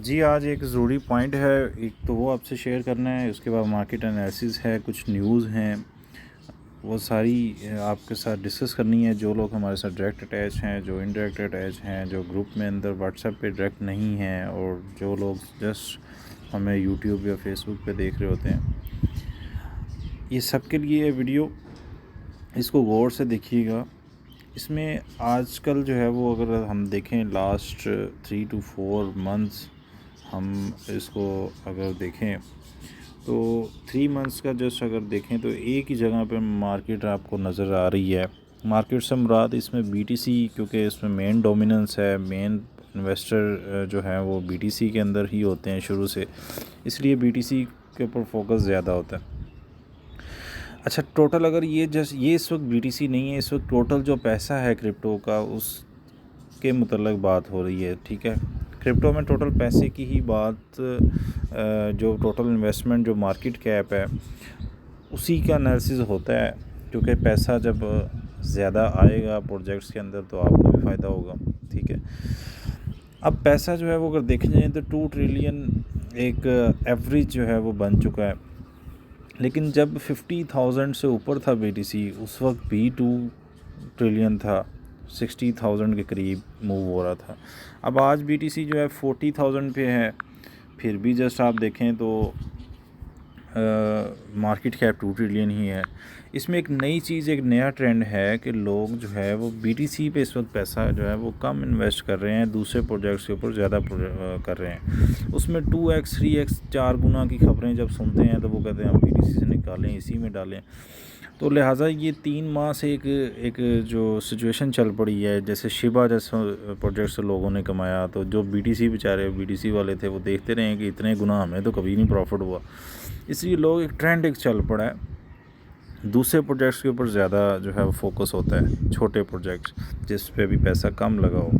جی آج ایک ضروری پوائنٹ ہے، ایک تو وہ آپ سے شیئر کرنا ہے، اس کے بعد مارکیٹ انالیسس ہے، کچھ نیوز ہیں، وہ ساری آپ کے ساتھ ڈسکس کرنی ہے۔ جو لوگ ہمارے ساتھ ڈائریکٹ اٹیچ ہیں، جو انڈائریکٹ اٹیچ ہیں، جو گروپ میں اندر واٹس ایپ پہ ڈائریکٹ نہیں ہیں، اور جو لوگ جسٹ ہمیں یوٹیوب یا فیس بک پہ دیکھ رہے ہوتے ہیں، یہ سب کے لیے یہ ویڈیو اس کو غور سے دیکھیے گا۔ اس میں آج کل جو ہے وہ اگر ہم دیکھیں لاسٹ 3 to 4 months ہم اس کو اگر دیکھیں تو 3 months کا جسٹ اگر دیکھیں تو ایک ہی جگہ پہ مارکیٹ آپ کو نظر آ رہی ہے۔ مارکیٹ سے مراد اس میں بی ٹی سی، کیونکہ اس میں مین ڈومیننس ہے، مین انویسٹر جو ہیں وہ بی ٹی سی کے اندر ہی ہوتے ہیں شروع سے، اس لیے بی ٹی سی کے اوپر فوکس زیادہ ہوتا ہے۔ اچھا، ٹوٹل اگر یہ اس وقت بی ٹی سی نہیں ہے، اس وقت ٹوٹل جو پیسہ ہے کرپٹو کا اس کے متعلق بات ہو رہی ہے، ٹھیک ہے۔ کرپٹو میں ٹوٹل پیسے کی ہی بات، جو ٹوٹل انویسٹمنٹ جو مارکیٹ کیپ ہے اسی کا انالیسس ہوتا ہے، کیونکہ پیسہ جب زیادہ آئے گا پروجیکٹس کے اندر تو آپ کو بھی فائدہ ہوگا، ٹھیک ہے۔ اب پیسہ جو ہے وہ اگر دیکھیں جائیں تو 2 ٹریلین ایک ایوریج جو ہے وہ بن چکا ہے، لیکن جب 50,000 سے اوپر تھا بی ٹی سی اس وقت بھی 2 ٹریلین تھا، 60,000 کے قریب موو ہو رہا تھا۔ اب آج بی ٹی سی جو ہے 40,000 پہ ہے، پھر بھی جسٹ آپ دیکھیں تو مارکیٹ کیپ 2 ٹریلین ہی ہے۔ اس میں ایک نئی چیز، ایک نیا ٹرینڈ ہے کہ لوگ جو ہے وہ بی ٹی سی پہ اس وقت پیسہ جو ہے وہ کم انویسٹ کر رہے ہیں، دوسرے پروجیکٹس کے اوپر زیادہ کر رہے ہیں۔ اس میں 2x 3x 4 گنا کی خبریں جب سنتے ہیں تو وہ کہتے ہیں ہم بی ٹی سی سے نکالیں، اسی میں ڈالیں۔ تو لہٰذا یہ 3 ماہ سے ایک جو سچویشن چل پڑی ہے، جیسے شبا جیسے پروجیکٹ سے لوگوں نے کمایا، تو جو بی ٹی سی بیچارے بی ٹی سی والے تھے وہ دیکھتے رہے کہ اتنے گنا ہمیں تو کبھی نہیں پروفٹ ہوا، اس لیے لوگ ایک ٹرینڈ چل پڑا ہے، دوسرے پروجیکٹس کے اوپر زیادہ جو ہے وہ فوکس ہوتا ہے، چھوٹے پروجیکٹس جس پہ بھی پیسہ کم لگا ہو۔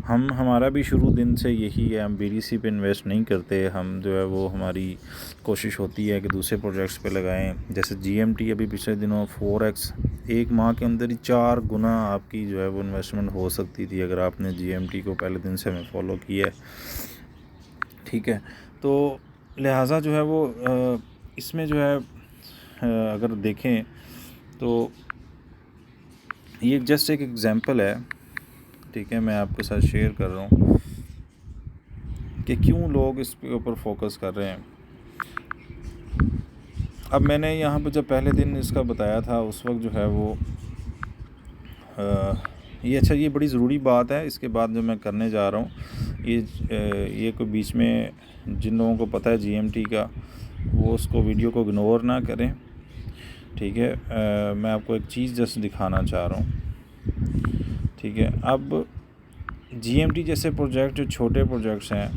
ہمارا بھی شروع دن سے یہی ہے، ہم بی ڈی سی پہ انویسٹ نہیں کرتے، ہم جو ہے وہ ہماری کوشش ہوتی ہے کہ دوسرے پروجیکٹس پہ لگائیں۔ جیسے جی ایم ٹی ابھی پچھلے دنوں 4x، ایک ماہ کے اندر ہی 4 گنا آپ کی جو ہے وہ انویسٹمنٹ ہو سکتی تھی اگر آپ نے جی ایم ٹی کو پہلے دن سے ہمیں فالو کیا ہے، ٹھیک ہے۔ تو لہٰذا جو ہے وہ اس میں جو ہے اگر دیکھیں تو یہ جسٹ ایک ایگزامپل ہے، ٹھیک ہے، میں آپ کے ساتھ شیئر کر رہا ہوں کہ کیوں لوگ اس کے اوپر فوکس کر رہے ہیں۔ اب میں نے یہاں پہ جب پہلے دن اس کا بتایا تھا اس وقت جو ہے وہ یہ بڑی ضروری بات ہے، اس کے بعد جو میں کرنے جا رہا ہوں یہ کوئی بیچ میں جن لوگوں کو پتہ ہے جی ایم ٹی کا وہ اس کو ویڈیو کو اگنور نہ کریں، ٹھیک ہے۔ میں آپ کو ایک چیز جسٹ دکھانا چاہ رہا ہوں، ٹھیک ہے۔ اب جی ایم ٹی جیسے پروجیکٹ جو چھوٹے پروجیکٹس ہیں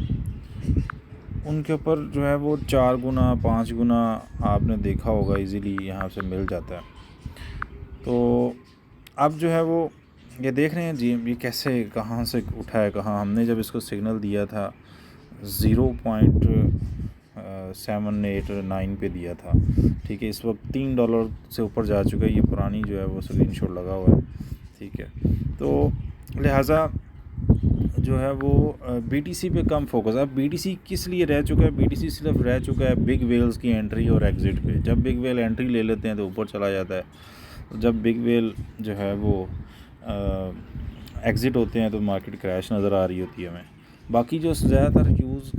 ان کے اوپر جو ہے وہ 4 گنا 5 گنا آپ نے دیکھا ہوگا ایزیلی یہاں سے مل جاتا ہے۔ تو اب جو ہے وہ یہ دیکھ رہے ہیں جی یہ کیسے کہاں سے اٹھا ہے، کہاں ہم نے جب اس کو سگنل دیا تھا 0.789 پہ دیا تھا، ٹھیک ہے۔ اس وقت $3 سے اوپر جا چکا ہے، یہ پرانی جو ہے وہ اسکرین شاٹ لگا ہوا ہے، ٹھیک ہے۔ تو لہٰذا جو ہے وہ بی ٹی سی پہ کم فوکس۔ اب بی ٹی سی کس لیے رہ چکا ہے؟ بی ٹی سی صرف رہ چکا ہے بگ ویلز کی انٹری اور ایگزٹ پہ۔ جب بگ ویل انٹری لے لیتے ہیں تو اوپر چلا جاتا ہے، جب بگ ویل جو ہے وہ ایگزٹ ہوتے ہیں تو مارکیٹ کریش نظر آ رہی ہوتی ہے ہمیں۔ باقی جو زیادہ تر یوز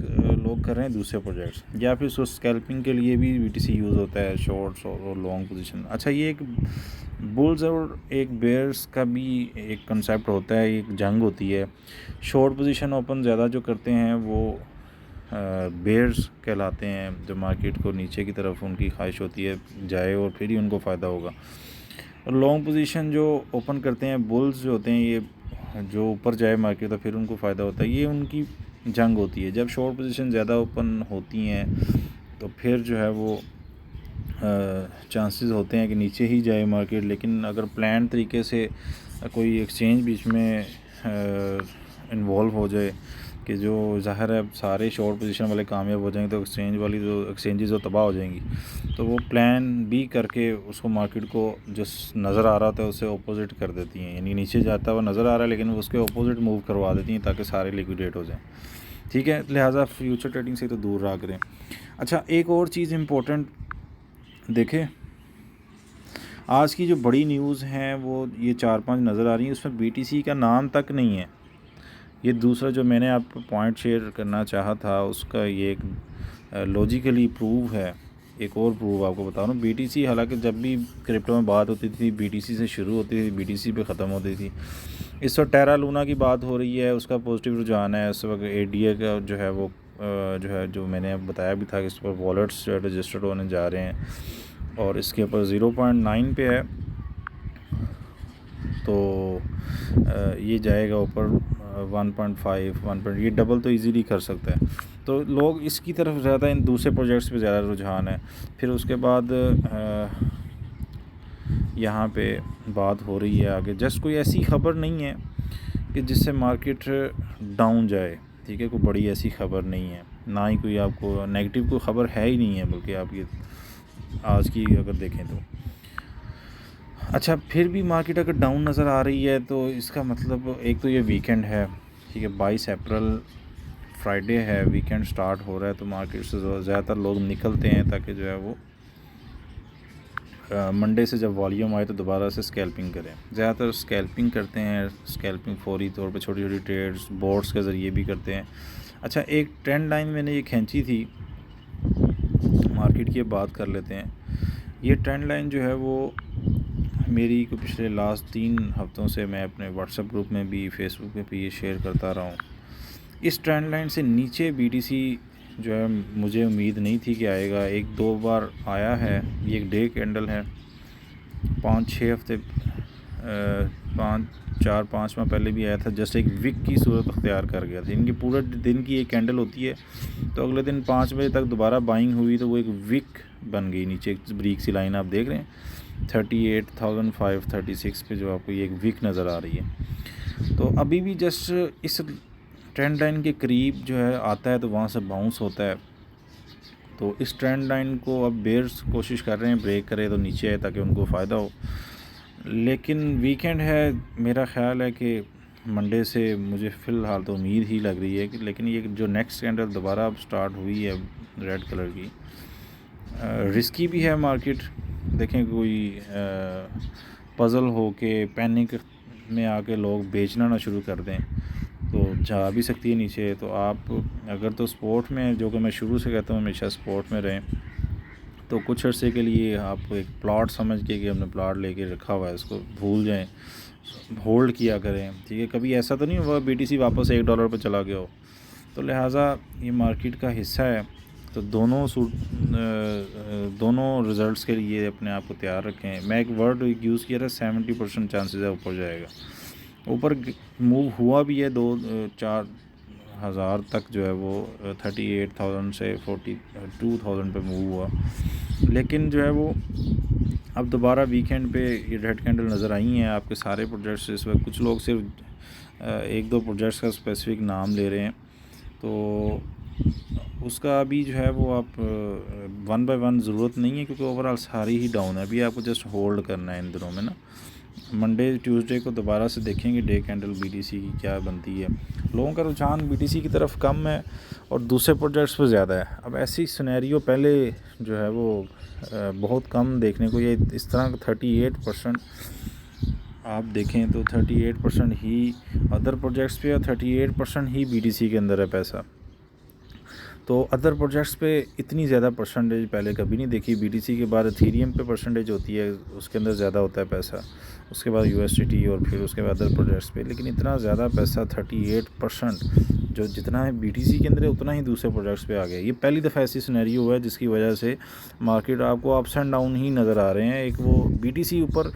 لوگ کر رہے ہیں دوسرے پروجیکٹس، یا پھر اس کو اسکیلپنگ کے لیے بھی بی ٹی سی یوز ہوتا ہے، شارٹس اور لانگ پوزیشن۔ اچھا، یہ ایک بلز اور ایک بیئرس کا بھی ایک کنسیپٹ ہوتا ہے، ایک جنگ ہوتی ہے۔ شارٹ پوزیشن اوپن زیادہ جو کرتے ہیں وہ بیئرس کہلاتے ہیں، جو مارکیٹ کو نیچے کی طرف ان کی خواہش ہوتی ہے جائے اور پھر ہی ان کو فائدہ ہوگا۔ اور لانگ پوزیشن جو اوپن کرتے ہیں بلز جو ہوتے ہیں، یہ جو اوپر جائے مارکیٹ تو پھر ان کو فائدہ ہوتا ہے، یہ ان کی جنگ ہوتی ہے۔ جب شارٹ پوزیشن زیادہ اوپن ہوتی ہیں تو پھر جو ہے وہ چانسز ہوتے ہیں کہ نیچے ہی جائے مارکیٹ، لیکن اگر پلان طریقے سے کوئی ایکسچینج بیچ میں انوالو ہو جائے کہ جو ظاہر ہے سارے شارٹ پوزیشن والے کامیاب ہو جائیں گے تو ایکسچینجز تو تباہ ہو جائیں گی، تو وہ پلان بھی کر کے اس کو مارکیٹ کو جس نظر آ رہا تھا اسے اپوزٹ کر دیتی ہیں، یعنی نیچے جاتا ہوا نظر آ رہا ہے لیکن اس کے اپوزٹ موو کروا دیتی ہیں تاکہ سارے لیکویڈیٹ ہو جائیں۔ ٹھیک ہے، لہٰذا فیوچر ٹریڈنگ سے تو دور رہا کریں۔ اچھا، ایک اور چیز امپورٹنٹ دیکھیں، آج کی جو بڑی نیوز ہیں وہ یہ 4-5 نظر آ رہی ہیں، اس میں بی ٹی سی کا نام تک نہیں ہے۔ یہ دوسرا جو میں نے آپ کو پوائنٹ شیئر کرنا چاہا تھا، اس کا یہ ایک لاجیکلی پروو ہے۔ ایک اور پروو آپ کو بتا رہا ہوں، بی ٹی سی حالانکہ جب بھی کرپٹو میں بات ہوتی تھی بی ٹی سی سے شروع ہوتی تھی، بی ٹی سی پہ ختم ہوتی تھی۔ اس وقت ٹیرا لونا کی بات ہو رہی ہے، اس کا پازیٹیو رجحان ہے۔ اس وقت اے ڈی اے کا جو ہے وہ جو میں نے بتایا بھی تھا کہ اس پر والیٹس رجسٹرڈ ہونے جا رہے ہیں، اور اس کے اوپر 0.9 پہ ہے، تو یہ جائے گا اوپر 1.5 یہ ڈبل تو ایزیلی کر سکتا ہے۔ تو لوگ اس کی طرف زیادہ، ان دوسرے پروجیکٹس پہ زیادہ رجحان ہے۔ پھر اس کے بعد یہاں پہ بات ہو رہی ہے آگے، جسٹ کوئی ایسی خبر نہیں ہے کہ جس سے مارکیٹ ڈاؤن جائے، ٹھیک ہے، کوئی بڑی ایسی خبر نہیں ہے، نہ ہی کوئی آپ کو نیگیٹو کوئی خبر ہے ہی نہیں ہے، بلکہ آپ یہ آج کی اگر دیکھیں تو۔ اچھا، پھر بھی مارکیٹ اگر ڈاؤن نظر آ رہی ہے تو اس کا مطلب ایک تو یہ ویکنڈ ہے، ٹھیک ہے، 22 اپریل فرائیڈے ہے، ویکنڈ سٹارٹ ہو رہا ہے، تو مارکیٹ سے زیادہ تر لوگ نکلتے ہیں تاکہ جو ہے وہ منڈے سے جب والیوم آئے تو دوبارہ سے اسکیلپنگ کریں۔ زیادہ تر اسکیلپنگ کرتے ہیں، اسکیلپنگ فوری طور پہ چھوٹی چھوٹی ٹریڈز بورڈز کے ذریعے بھی کرتے ہیں۔ اچھا، ایک ٹرینڈ لائن میں نے یہ کھینچی تھی مارکیٹ کی، بات کر لیتے ہیں۔ یہ ٹرینڈ لائن جو ہے وہ میری کو پچھلے لاسٹ 3 ہفتوں سے میں اپنے واٹس ایپ گروپ میں بھی، فیس بک پہ بھی یہ شیئر کرتا رہا ہوں۔ اس ٹرینڈ لائن سے نیچے بی ٹی سی جو ہے مجھے امید نہیں تھی کہ آئے گا، 1-2 بار آیا ہے۔ یہ ایک ڈے کینڈل ہے، 5-6 ہفتے 4-5 ماہ پہلے بھی آیا تھا، جسٹ ایک وک کی صورت اختیار کر گیا تھا۔ ان کی پورے دن کی ایک کینڈل ہوتی ہے، تو اگلے دن 5 بجے تک دوبارہ بائنگ ہوئی تو وہ ایک وک بن گئی، نیچے ایک بریک سی لائن آپ دیکھ رہے ہیں 38,536 پہ جو آپ کو یہ ایک وک نظر آ رہی ہے۔ تو ابھی بھی جسٹ اس ٹرینڈ لائن کے قریب جو ہے آتا ہے تو وہاں سے باؤنس ہوتا ہے، تو اس ٹرینڈ لائن کو اب بیئرز کوشش کر رہے ہیں بریک کرے تو نیچے آئے تاکہ ان کو فائدہ ہو، لیکن ویکنڈ ہے، میرا خیال ہے کہ منڈے سے مجھے فی الحال تو امید ہی لگ رہی ہے کہ، لیکن یہ جو نیکسٹ کینڈل دوبارہ اب سٹارٹ ہوئی ہے ریڈ کلر کی، رسکی بھی ہے مارکیٹ۔ دیکھیں کوئی پزل ہو کے پینک میں آ کے لوگ بیچنا نہ شروع کر دیں تو جا بھی سکتی ہے نیچے۔ تو آپ اگر تو سپورٹ میں، جو کہ میں شروع سے کہتا ہوں ہمیشہ سپورٹ میں رہیں، تو کچھ عرصے کے لیے آپ ایک پلاٹ سمجھ کے کہ ہم نے پلاٹ لے کے رکھا ہوا ہے، اس کو بھول جائیں، ہولڈ کیا کریں، ٹھیک ہے۔ کبھی ایسا تو نہیں ہوا بی ٹی سی واپس $1 پہ چلا گیا ہو، تو لہٰذا یہ مارکیٹ کا حصہ ہے، تو دونوں رزلٹس کے لیے اپنے آپ کو تیار رکھیں۔ میں ایک ورڈ یوز کیا تھا، 70% چانسز ہے اوپر جائے گا۔ اوپر موو ہوا بھی ہے 2-4 ہزار تک، جو ہے وہ 38,000 سے 42,000 پہ موو ہوا، لیکن جو ہے وہ اب دوبارہ ویکینڈ پہ یہ ریڈ کینڈل نظر آئی ہیں۔ آپ کے سارے پروجیکٹس اس وقت، کچھ لوگ صرف 1-2 پروجیکٹس کا اسپیسیفک نام لے رہے ہیں، تو اس کا ابھی جو ہے وہ آپ 1 بائی 1 ضرورت نہیں ہے، کیونکہ اوورآل ساری ہی ڈاؤن ہے۔ ابھی آپ کو جسٹ ہولڈ کرنا ہے ان دنوں میں نا، منڈے ٹیوزڈے کو دوبارہ سے دیکھیں گے day candle B T C کی کیا بنتی ہے۔ لوگوں کا رجحان بی ٹی سی کی طرف کم ہے اور دوسرے پروجیکٹس پہ زیادہ ہے۔ اب ایسی سینیریو پہلے جو ہے وہ بہت کم دیکھنے کو، یہ اس طرح 38% آپ دیکھیں تو 38% ہی ادر پروجیکٹس پہ اور 38% ہی بی ٹی سی کے اندر ہے پیسہ۔ تو ادر پروجیکٹس پہ اتنی زیادہ پرسنٹیج پہلے کبھی نہیں دیکھی۔ بی ٹی سی کے بعد ایتھیریم پہ پرسنٹیج ہوتی ہے، اس کے اندر زیادہ ہوتا ہے پیسہ، اس کے بعد یو ایس ڈی ٹی، اور پھر اس کے بعد ادر پروجیکٹس پہ، لیکن اتنا زیادہ پیسہ 38% جو جتنا ہے بی ٹی سی کے اندر ہے اتنا ہی دوسرے پروجیکٹس پہ آ گیا۔ یہ پہلی دفعہ ایسی سینیریو ہوا ہے جس کی وجہ سے مارکیٹ آپ کو اپس اینڈ ڈاؤن ہی نظر آ رہے ہیں، ایک وہ بی ٹی سی اوپر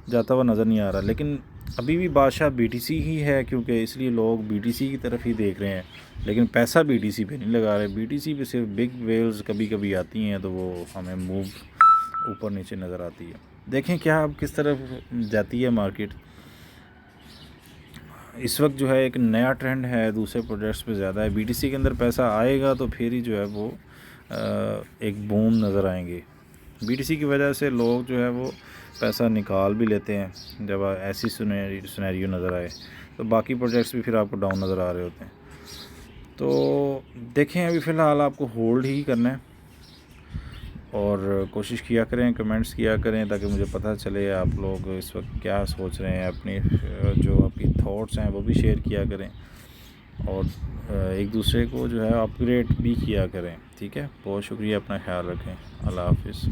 جاتا ہوا نظر نہیں آ رہا، لیکن ابھی بھی بادشاہ بی ٹی سی ہی ہے، کیونکہ اس لیے لوگ بی ٹی سی کی طرف ہی دیکھ رہے ہیں، لیکن پیسہ بی ٹی سی پہ نہیں لگا رہے۔ بی ٹی سی پہ صرف بگ ویوز کبھی کبھی آتی ہیں تو وہ ہمیں موو اوپر نیچے نظر آتی ہے۔ دیکھیں کیا اب کس طرف جاتی ہے مارکیٹ۔ اس وقت جو ہے ایک نیا ٹرینڈ ہے، دوسرے پروجیکٹس پہ زیادہ ہے، بی ٹی سی کے اندر پیسہ آئے گا تو پھر ہی جو ہے وہ ایک بوم نظر آئیں گے۔ بی ٹی سی کی وجہ سے لوگ جو ہے وہ پیسہ نکال بھی لیتے ہیں جب ایسی سینیریو نظر آئے، تو باقی پروجیکٹس بھی پھر آپ کو ڈاؤن نظر آ رہے ہوتے ہیں۔ تو دیکھیں ابھی فی الحال آپ کو ہولڈ ہی کرنا ہے، اور کوشش کیا کریں، کمنٹس کیا کریں تاکہ مجھے پتہ چلے آپ لوگ اس وقت کیا سوچ رہے ہیں، اپنی جو آپ کی تھاٹس ہیں وہ بھی شیئر کیا کریں، اور ایک دوسرے کو جو ہے اپ گریڈ بھی کیا کریں، ٹھیک ہے؟ بہت شکریہ، اپنا خیال رکھیں، اللہ حافظ۔